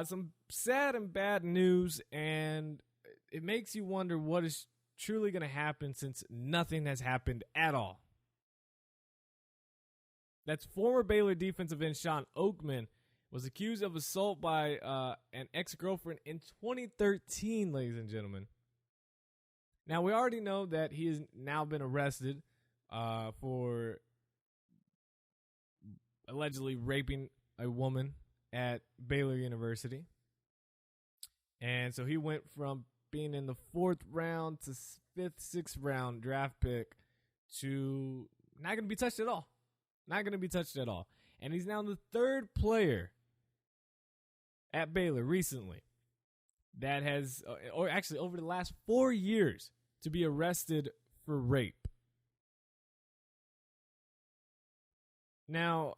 Some sad and bad news, and it makes you wonder what is truly going to happen since nothing has happened at all. That's former Baylor defensive end Shawn Oakman was accused of assault by an ex-girlfriend in 2013, ladies and gentlemen. Now, we already know that he has now been arrested for allegedly raping a woman at Baylor University. And so he went from being in the 4th round to 5th, 6th round draft pick to not going to be touched at all. Not going to be touched at all. And he's now the 3rd player at Baylor recently that has, or actually over the last 4 years, to be arrested for rape. Now,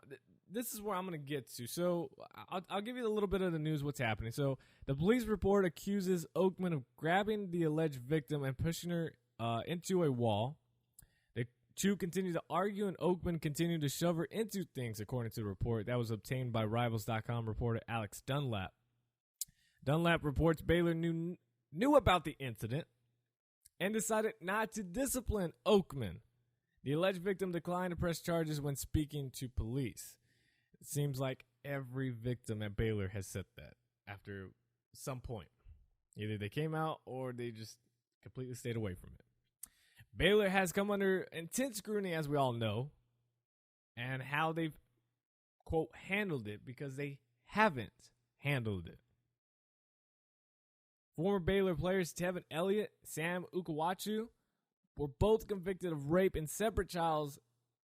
this is where I'm going to get to. So I'll give you a little bit of the news, what's happening. So the police report accuses Oakman of grabbing the alleged victim and pushing her into a wall. The two continued to argue, and Oakman continued to shove her into things, according to the report. That was obtained by Rivals.com reporter Alex Dunlap. Dunlap reports Baylor knew about the incident and decided not to discipline Oakman. The alleged victim declined to press charges when speaking to police. It seems like every victim at Baylor has said that after some point. Either they came out or they just completely stayed away from it. Baylor has come under intense scrutiny, as we all know, and how they've, quote, handled it, because they haven't handled it. Former Baylor players Tevin Elliott, Sam Ukawachu were both convicted of rape in separate trials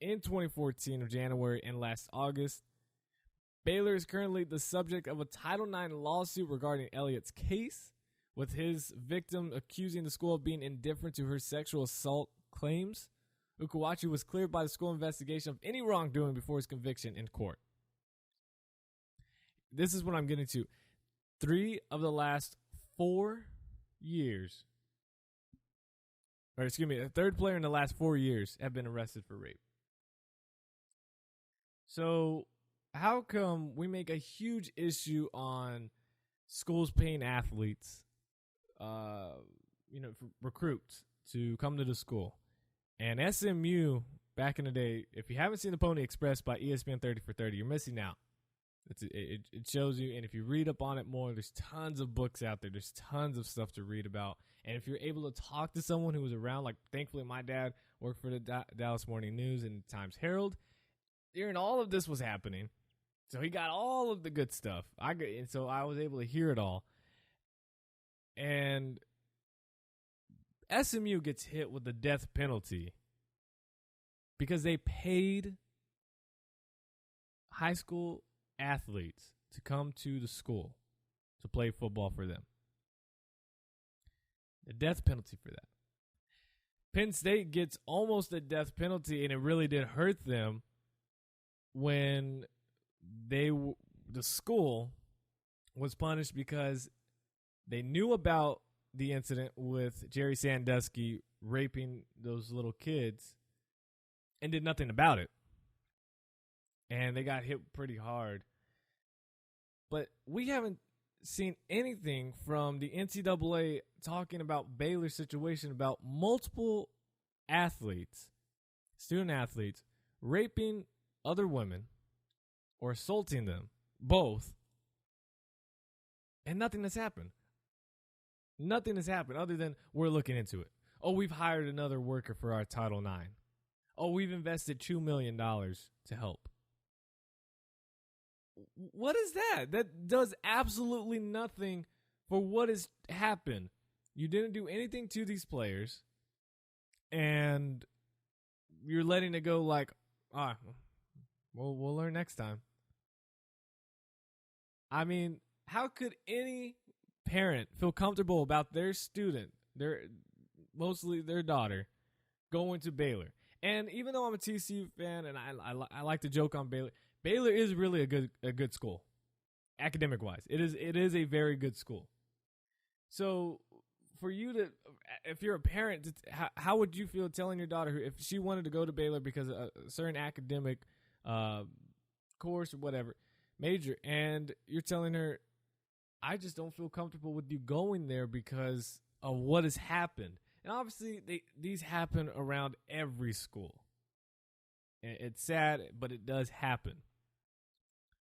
in 2014 of January and last August. Baylor is currently the subject of a Title IX lawsuit regarding Elliott's case, with his victim accusing the school of being indifferent to her sexual assault claims. Ukawachu was cleared by the school investigation of any wrongdoing before his conviction in court. This is what I'm getting to. 3 of the last 4 years, or excuse me, a 3rd player in the last 4 years have been arrested for rape. So how come we make a huge issue on schools paying athletes, for recruits to come to the school? And SMU, back in the day, if you haven't seen the Pony Express by ESPN 30 for 30, you're missing out. It shows you, and if you read up on it more, there's tons of books out there. There's tons of stuff to read about. And if you're able to talk to someone who was around, like thankfully my dad worked for the Dallas Morning News and Times Herald, during all of this was happening. So he got all of the good stuff. And so I was able to hear it all. And SMU gets hit with the death penalty because they paid high school athletes to come to the school to play football for them. The death penalty for that. Penn State gets almost a death penalty, and it really did hurt them when the school was punished because they knew about the incident with Jerry Sandusky raping those little kids and did nothing about it. And they got hit pretty hard. But we haven't seen anything from the NCAA talking about Baylor's situation, about multiple athletes, student athletes, raping other women or assaulting them, both, and nothing has happened. Nothing has happened other than we're looking into it. Oh, we've hired another worker for our Title IX. Oh, we've invested $2 million to help. What is that? That does absolutely nothing for what has happened. You didn't do anything to these players, and you're letting it go like, we'll learn next time. I mean, how could any parent feel comfortable about their student, mostly their daughter, going to Baylor? And even though I'm a TCU fan and I like to joke on Baylor, Baylor is really a good school, academic wise. It is a very good school. So for you to, if you're a parent, how would you feel telling your daughter if she wanted to go to Baylor because of a certain academic course or whatever major, and you're telling her I just don't feel comfortable with you going there because of what has happened. And obviously, these happen around every school. And it's sad, but it does happen.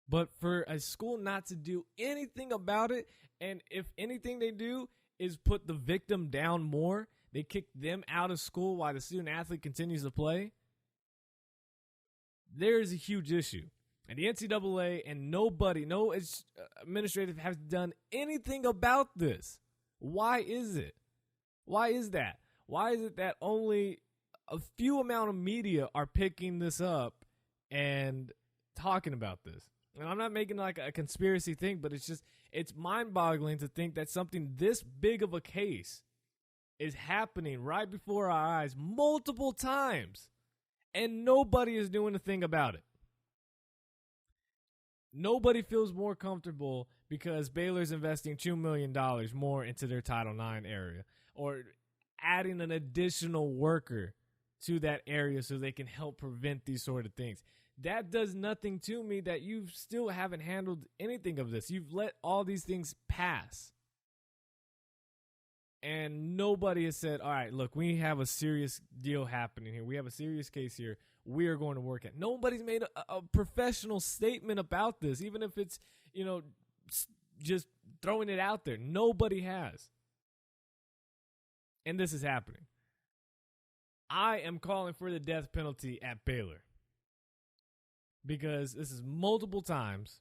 But for a school not to do anything about it, and if anything they do is put the victim down more, they kick them out of school while the student athlete continues to play, there's a huge issue. And the NCAA and nobody, no administrative has done anything about this. Why is it? Why is that? Why is it that only a few amount of media are picking this up and talking about this? And I'm not making like a conspiracy thing, but it's mind-boggling to think that something this big of a case is happening right before our eyes multiple times, and nobody is doing a thing about it. Nobody feels more comfortable because Baylor's investing $2 million more into their Title IX area, or adding an additional worker to that area so they can help prevent these sort of things. That does nothing to me that you still haven't handled anything of this. You've let all these things pass. And nobody has said, all right, look, we have a serious deal happening here. We have a serious case here. We are going to work at. Nobody's made a professional statement about this, even if it's, just throwing it out there. Nobody has. And this is happening. I am calling for the death penalty at Baylor, because this is multiple times,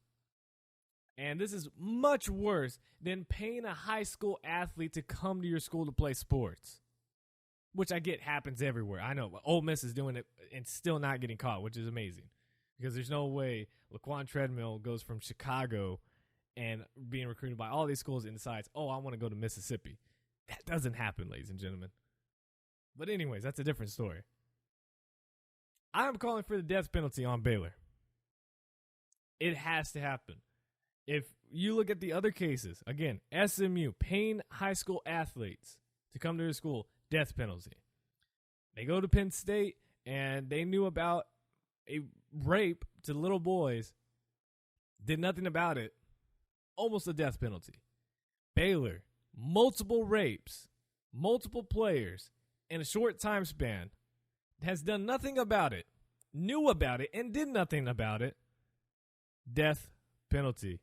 and this is much worse than paying a high school athlete to come to your school to play sports, which I get happens everywhere. I know Ole Miss is doing it and still not getting caught, which is amazing, because there's no way Laquan Treadmill goes from Chicago and being recruited by all these schools and decides, oh, I want to go to Mississippi. That doesn't happen, ladies and gentlemen. But anyways, that's a different story. I'm calling for the death penalty on Baylor. It has to happen. If you look at the other cases, again, SMU, paying high school athletes to come to their school, death penalty. They go to Penn State, and they knew about a rape to little boys, did nothing about it, almost a death penalty. Baylor, multiple rapes, multiple players in a short time span, has done nothing about it, knew about it, and did nothing about it. Death penalty.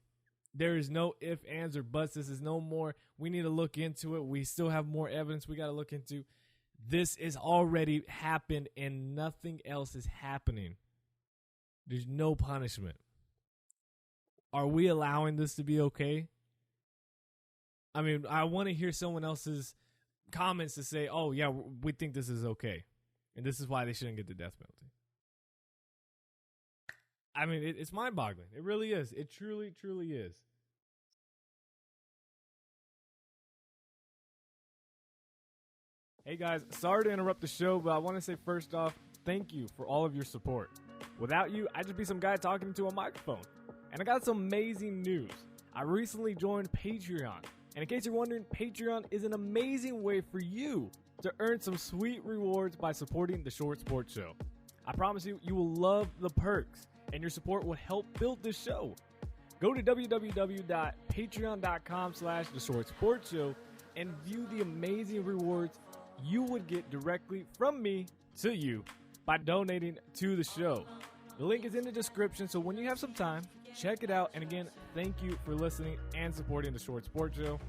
There is no ifs, ands, or buts. This is no more, we need to look into it. We still have more evidence we got to look into. This has already happened, and nothing else is happening. There's no punishment. Are we allowing this to be okay? I mean, I want to hear someone else's comments to say, oh, yeah, we think this is okay, and this is why they shouldn't get the death penalty. I mean, it's mind-boggling. It really is. It truly, truly is. Hey, guys, sorry to interrupt the show, but I want to say first off, thank you for all of your support. Without you, I'd just be some guy talking into a microphone. And I got some amazing news. I recently joined Patreon. And in case you're wondering, Patreon is an amazing way for you to earn some sweet rewards by supporting the Short Sports Show. I promise you, you will love the perks, and your support will help build this show. Go to www.patreon.com/theshortsportshow and view the amazing rewards you would get directly from me to you by donating to the show. The link is in the description, so when you have some time, check it out. And again, thank you for listening and supporting the Short Sports Show.